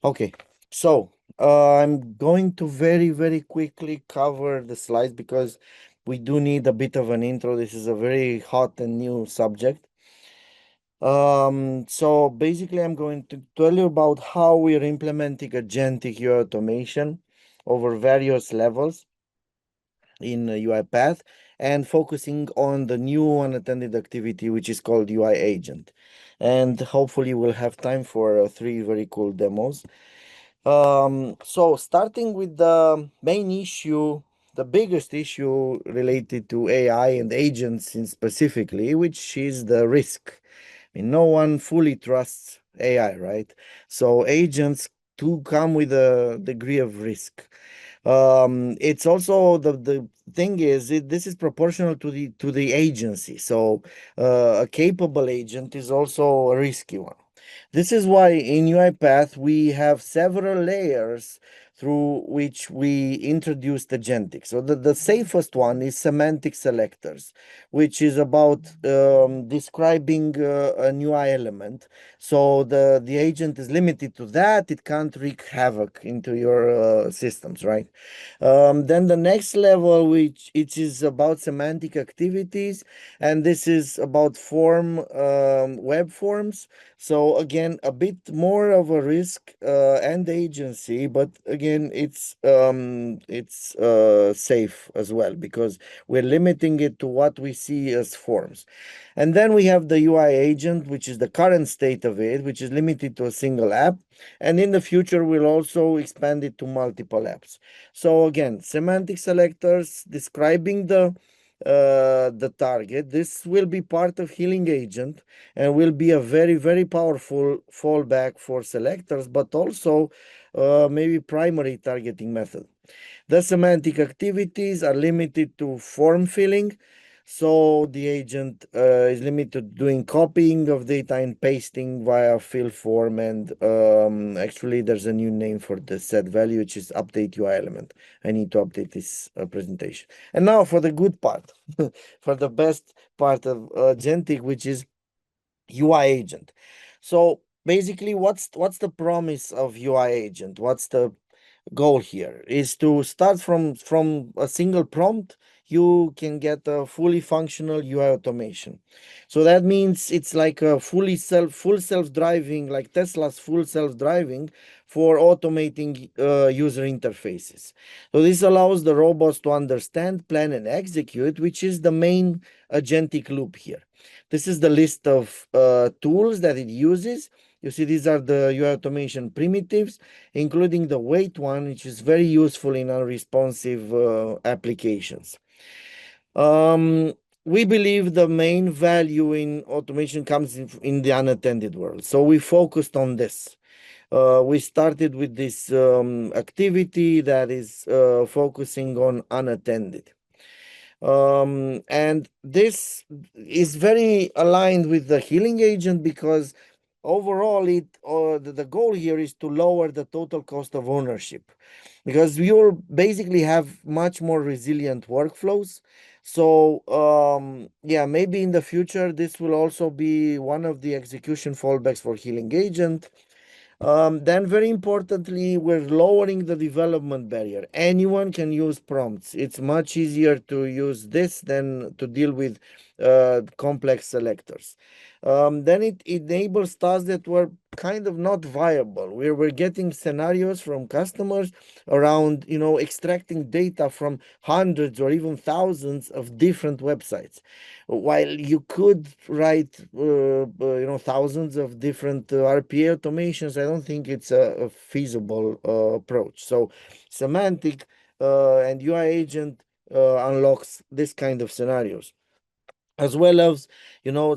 Okay, so I'm going to very quickly cover the slides because we do need a bit of an intro. This is a very hot and new subject. So basically, I'm going to tell you about how we are implementing agentic UI automation over various levels in UiPath and focusing on the new unattended activity, which is called UI agent. And hopefully, we'll have time for three very cool demos. So starting with the main issue, the biggest issue related to AI and agents in specifically, which is the risk. I mean, no one fully trusts AI, right? So agents do come with a degree of risk. It's also the thing is this is proportional to the agency. So a capable agent is also a risky one. This is why in UiPath we have several layers through which we introduce agentic. So the safest one is semantic selectors, which is about describing a new element. So the agent is limited to that. It can't wreak havoc into your systems, right? Then the next level, which it is about semantic activities, and this is about web forms. So again, a bit more of a risk and agency, but again, it's safe as well because we're limiting it to what we see as forms. And then we have the UI agent, which is the current state of it, which is limited to a single app. And in the future, we'll also expand it to multiple apps. So again, semantic selectors describing the target. This will be part of healing agent and will be a very powerful fallback for selectors, but also maybe primary targeting method. The semantic activities are limited to form filling. So the agent is limited to doing copying of data and pasting via fill form. And actually, there's a new name for the set value, which is update UI element. I need to update this presentation. And now for the good part, for the best part of Agentic, which is UI agent. So basically, what's the promise of UI agent? What's the goal here is to start from a single prompt. You can get a fully functional UI automation. So that means it's like a full self-driving, like Tesla's full self-driving for automating user interfaces. So this allows the robots to understand, plan, and execute, which is the main agentic loop here. This is the list of tools that it uses. You see, these are the UI automation primitives, including the wait one, which is very useful in unresponsive applications. We believe the main value in automation comes in the unattended world. So we focused on this. We started with this activity that is focusing on unattended. And this is very aligned with the healing agent because overall the goal here is to lower the total cost of ownership because you'll basically have much more resilient workflows. So yeah, maybe in the future this will also be one of the execution fallbacks for healing agent. Then very importantly, we're lowering the development barrier. Anyone can use prompts. It's much easier to use this than to deal with complex selectors. Then it enables tasks that were kind of not viable. We're getting scenarios from customers around, extracting data from hundreds or even thousands of different websites. While you could write, thousands of different RPA automations, I don't think it's a feasible approach. So semantic and UI agent unlocks this kind of scenarios, as well as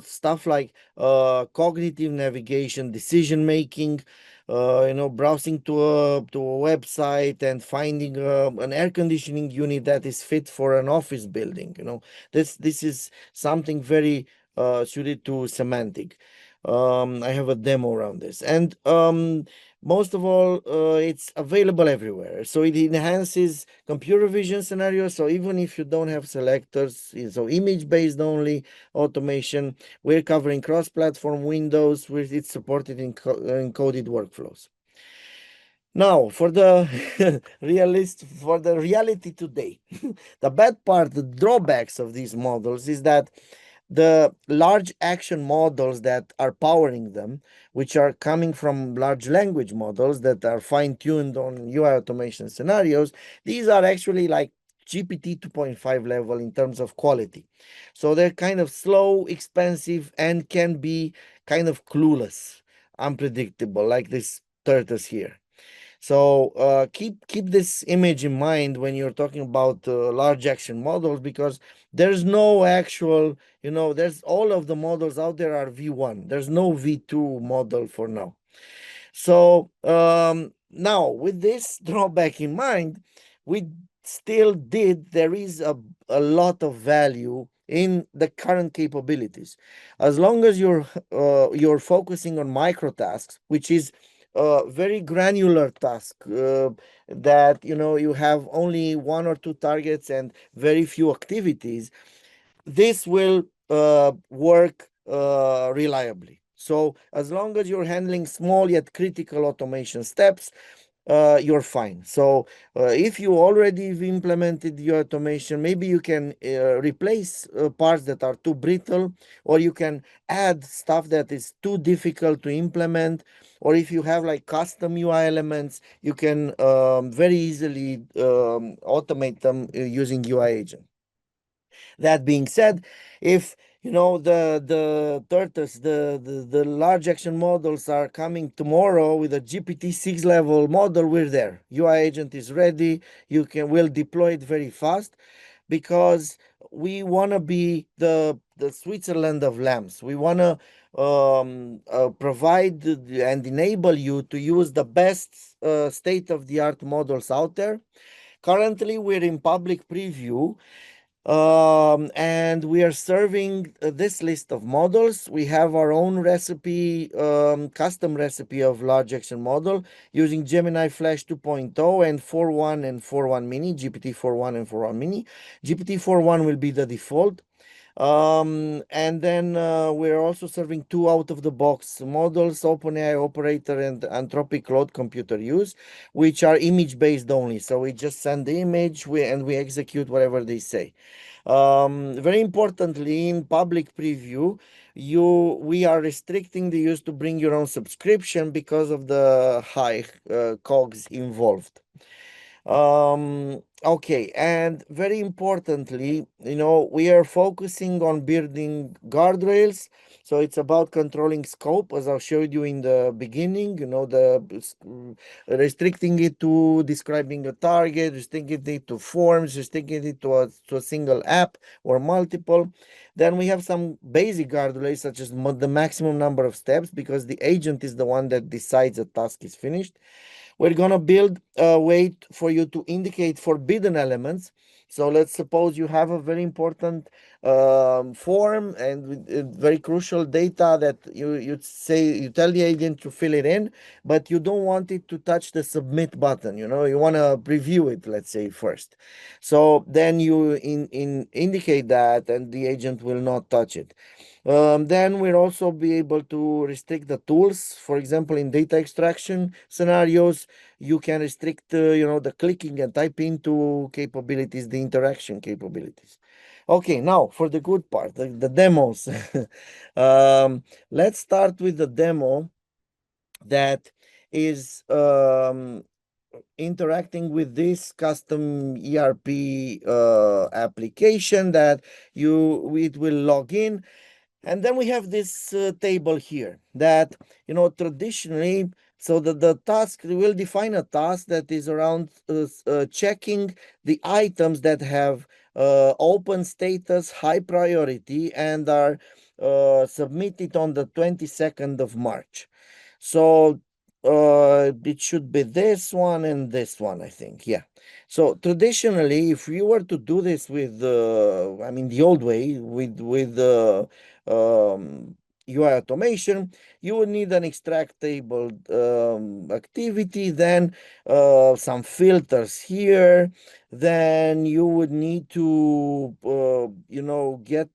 stuff like cognitive navigation, decision making, browsing to a website and finding an air conditioning unit that is fit for an office building. This is something very suited to semantic. I have a demo around this, and most of all, it's available everywhere. So it enhances computer vision scenarios. So even if you don't have selectors, so image-based only automation, we're covering cross-platform Windows with it's supported in encoded workflows. Now, for the for the reality today, the bad part, the drawbacks of these models is that the large action models that are powering them, which are coming from large language models that are fine-tuned on UI automation scenarios, these are actually like GPT 2.5 level in terms of quality. So they're kind of slow, expensive, and can be kind of clueless, unpredictable, like this tortoise here. So keep this image in mind when you're talking about large action models, because there's no actual, there's all of the models out there are V1. There's no V2 model for now. So now with this drawback in mind, we still there is a lot of value in the current capabilities. As long as you're focusing on micro tasks, which is a very granular task, that you have only one or two targets and very few activities, this will work reliably. So as long as you're handling small yet critical automation steps, you're fine. So if you already have implemented your automation, maybe you can replace parts that are too brittle, or you can add stuff that is too difficult to implement. Or if you have like custom UI elements, you can very easily automate them using UI agent. That being said, if the tortoise, the large action models are coming tomorrow with a GPT-6 level model, we're there. UI agent is ready. We'll deploy it very fast, because we want to be the Switzerland of LAMs. We want to provide and enable you to use the best state-of-the-art models out there. Currently, we're in public preview, and we are serving this list of models. We have our own recipe, custom recipe of large action model using Gemini Flash 2.0 and 4.1 and 4.1 mini, GPT 4.1 and 4.1 mini. GPT 4.1 will be the default. And then we're also serving two out-of-the-box models, OpenAI Operator and Anthropic Claude Computer Use, which are image-based only. So we just send the image, and we execute whatever they say. Very importantly, in public preview, we are restricting the use to bring your own subscription because of the high COGS involved. Okay, and very importantly, we are focusing on building guardrails. So it's about controlling scope, as I showed you in the beginning, restricting it to describing a target, restricting it to forms, restricting it to a single app or multiple. Then we have some basic guardrails, such as the maximum number of steps, because the agent is the one that decides a task is finished. We're going to build a way for you to indicate forbidden elements. So let's suppose you have a very important form and with very crucial data that you tell the agent to fill it in, but you don't want it to touch the submit button. You want to preview it, let's say, first. So then you indicate that, and the agent will not touch it. Then we'll also be able to restrict the tools. For example, in data extraction scenarios, you can restrict, the clicking and typing to capabilities, the interaction capabilities. Okay, now for the good part, the demos. Let's start with the demo that is interacting with this custom ERP application that it will log in. And then we have this table here that, traditionally, so the task, we will define a task that is around checking the items that have open status, high priority, and are submitted on the 22nd of March. So it should be this one and this one, I think. Yeah. So traditionally, if you were to do this with, the old way with UI automation, you would need an extract table activity, then some filters here, then you would need to, get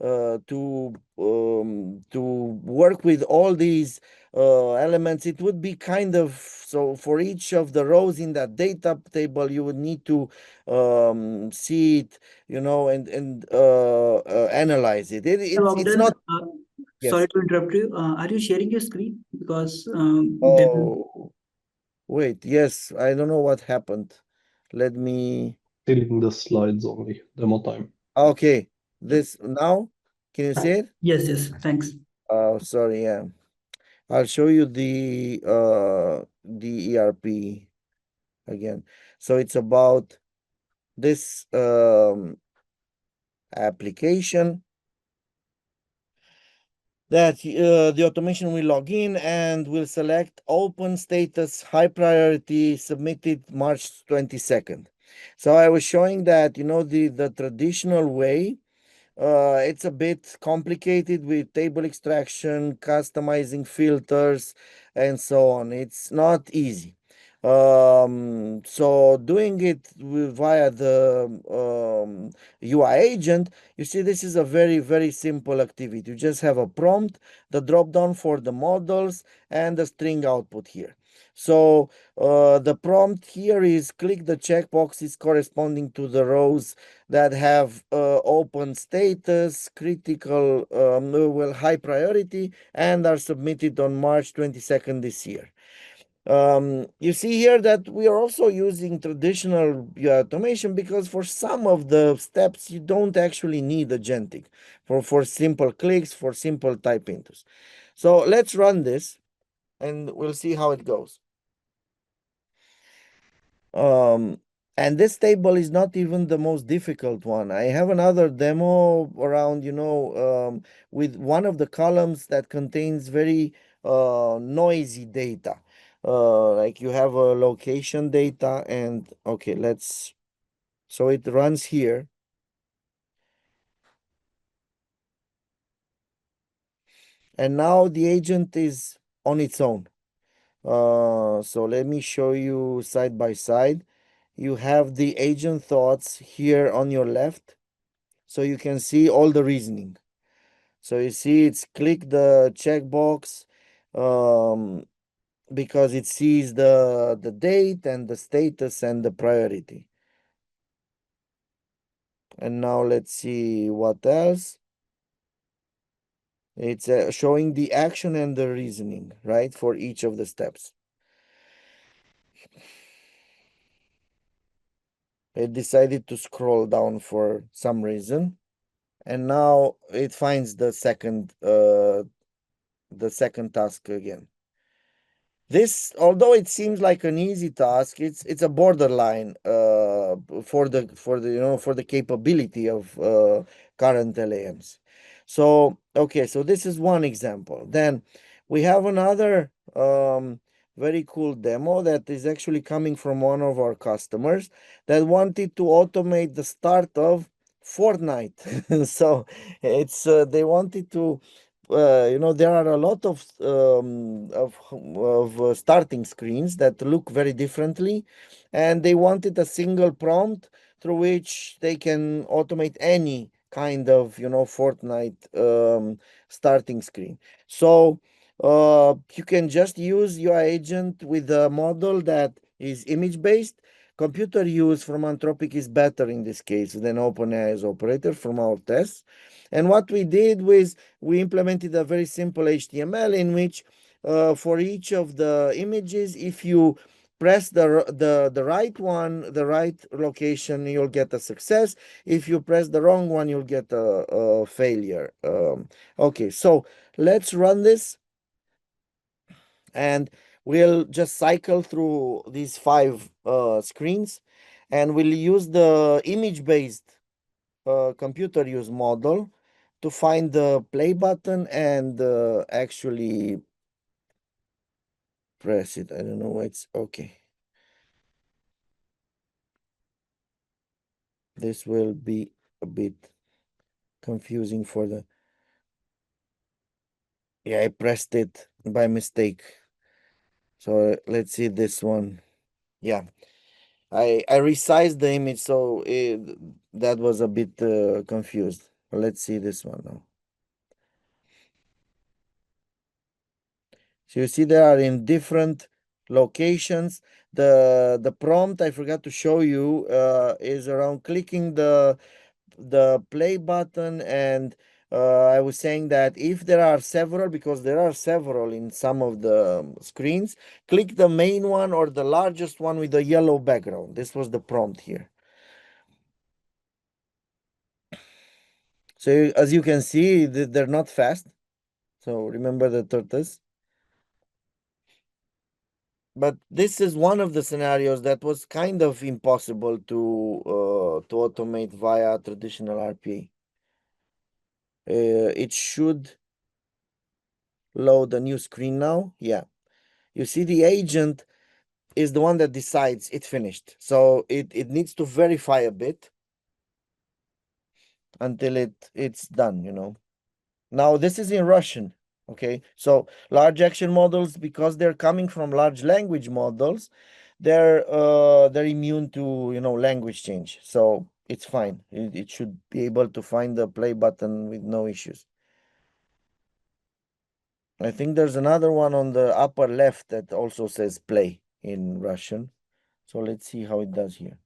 to work with all these elements, it would be kind of, so for each of the rows in that data table, you would need to see it, and analyze it. It's Bogdan, not. sorry Yes. to interrupt you. Are you sharing your screen? Because then, Oh, wait. Yes, I don't know what happened. Let me. Still in the slides only, demo time. Okay, this now. Can you see it? yes, yes, thanks. Oh, sorry. Yeah, I'll show you the ERP again. So it's about this application that the automation will log in and will select open status high priority submitted March 22nd. So I was showing that, the traditional way, it's a bit complicated with table extraction, customizing filters, and so on. It's not easy. So doing it via the UI agent, you see, this is a very, very simple activity. You just have a prompt, the drop down for the models, and the string output here. So the prompt here is click the checkboxes corresponding to the rows that have open status, critical, high priority, and are submitted on March 22nd this year. You see here that we are also using traditional automation because for some of the steps you don't actually need agentic for simple clicks, for simple type inputs. So let's run this and we'll see how it goes. And this table is not even the most difficult one. I have another demo around, with one of the columns that contains very noisy data. Like you have a location data and okay, so it runs here. And now the agent is on its own. So let me show you side by side. You have the agent thoughts here on your left. So you can see all the reasoning. So you see it's click the checkbox because it sees the date and the status and the priority. And now let's see what else. It's showing the action and the reasoning, right, for each of the steps. It decided to scroll down for some reason. And now it finds the second task again. This, although it seems like an easy task, it's a borderline for the capability of current LAMs. So okay, so this is one example. Then we have another very cool demo that is actually coming from one of our customers that wanted to automate the start of Fortnite. So it's they wanted to there are a lot of starting screens that look very differently, and they wanted a single prompt through which they can automate any kind of Fortnite starting screen. So you can just use UI agent with a model that is image based. Computer use from Anthropic is better in this case than OpenAI's operator from our tests. And what we did was we implemented a very simple HTML in which for each of the images, if you press the right one, the right location, you'll get a success. If you press the wrong one, you'll get a failure. Okay, so let's run this and we'll just cycle through these 5 screens and we'll use the image-based computer use model to find the play button and actually press it. I don't know why it's okay. This will be a bit confusing for the. Yeah, I pressed it by mistake. So let's see this one. Yeah, I resized the image, so that was a bit confused. Let's see this one now. So you see they are in different locations. The prompt I forgot to show you is around clicking the play button, and I was saying that if there are several, because there are several in some of the screens, click the main one or the largest one with the yellow background. This was the prompt here. So as you can see, they're not fast. So remember the tortoise. But this is one of the scenarios that was kind of impossible to automate via traditional RPA. It should load a new screen now. Yeah, you see the agent is the one that decides it finished. So it needs to verify a bit until it's done, you know. Now this is in Russian. Okay, so large action models, because they're coming from large language models, they're immune to, you know, language change. So it's fine. It should be able to find the play button with no issues. I think there's another one on the upper left that also says play in Russian. So let's see how it does here.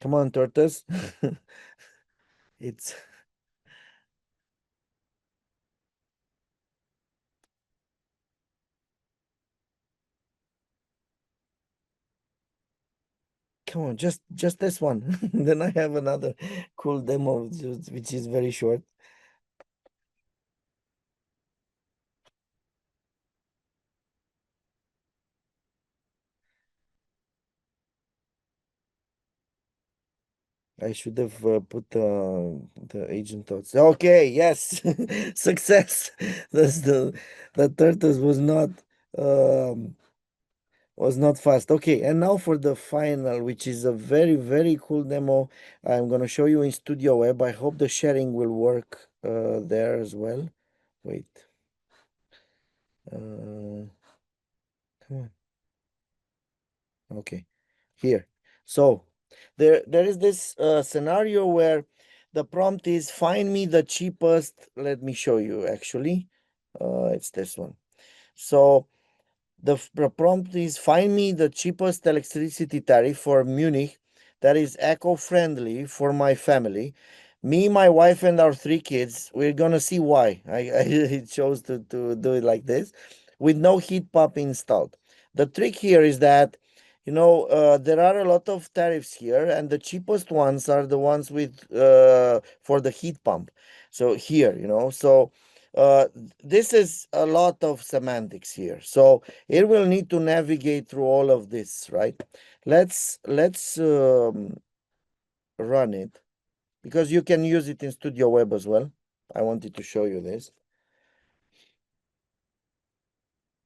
Come on, tortoise. It's come on, just this one. Then I have another cool demo which is very short. I should have put the agent thoughts. Okay, yes, success. That's the tortoise was not fast. Okay, and now for the final, which is a very cool demo. I'm gonna show you in Studio Web. I hope the sharing will work there as well. Wait. Come on. Okay, here. So there is this scenario where the prompt is find me the cheapest. Let me show you actually. It's this one. So the prompt is find me the cheapest electricity tariff for Munich that is eco-friendly for my family. Me, my wife, and our 3 kids. We're gonna see why I chose to do it like this, with no heat pump installed. The trick here is that, you know, there are a lot of tariffs here, and the cheapest ones are the ones with for the heat pump. So here, you know, so this is a lot of semantics here. So it will need to navigate through all of this, right? Let's run it, because you can use it in Studio Web as well. I wanted to show you this.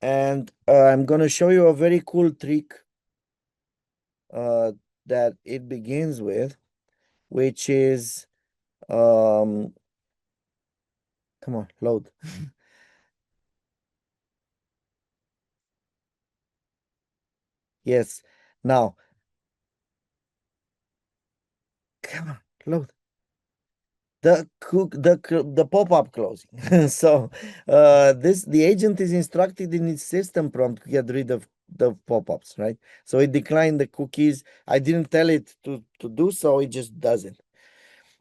And I'm going to show you a very cool trick that it begins with, which is, come on, load. Yes, now, come on, load. The pop-up closing. So the agent is instructed in its system prompt to get rid of the pop-ups, right? So it declined the cookies. I didn't tell it to do so, it just does it,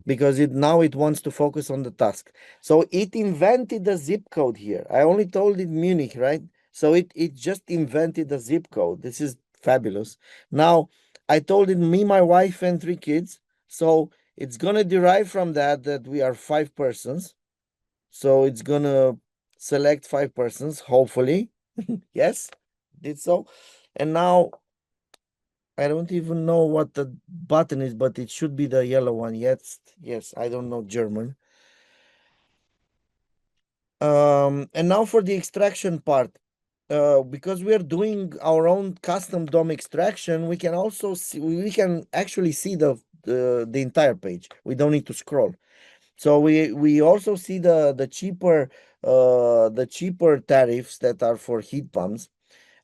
because it wants to focus on the task. So it invented the zip code here. I only told it Munich, right? So it just invented the zip code. This is fabulous. Now I told it me, my wife, and 3 kids. So it's gonna derive from that we are 5 persons. So it's gonna select 5 persons, hopefully. Yes, did so. And now I don't even know what the button is, but it should be the yellow one. Yes, I don't know German. And now for the extraction part. Because we are doing our own custom DOM extraction, we can also see, we can actually see the entire page. We don't need to scroll. So we also see the cheaper tariffs that are for heat pumps.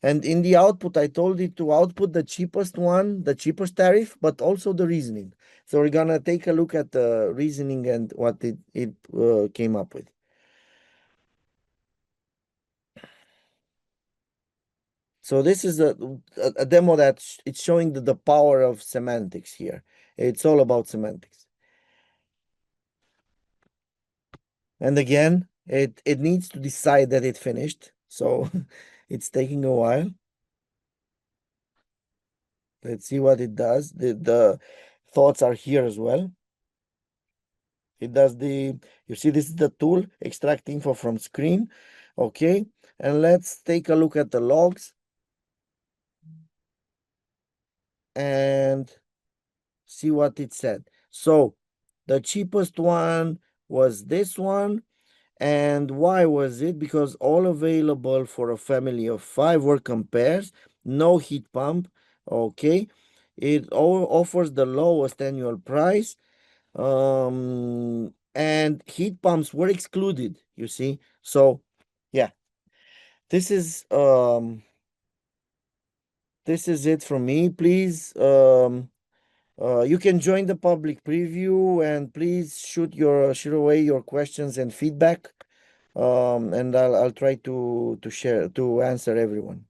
And in the output, I told it to output the cheapest one, the cheapest tariff, but also the reasoning. So we're gonna take a look at the reasoning and what it came up with. So this is a demo that it's showing the power of semantics here. It's all about semantics. And again, it needs to decide that it finished. So it's taking a while. Let's see what it does. The thoughts are here as well. It does you see, this is the tool, extract info from screen. Okay. And let's take a look at the logs. And see what it said. So the cheapest one was this one. And why was it? Because all available for a family of 5 were compares, no heat pump. Okay. It all offers the lowest annual price. And heat pumps were excluded, you see. So yeah, this is it from me. Please you can join the public preview, and please shoot away your questions and feedback. And I'll try to answer everyone.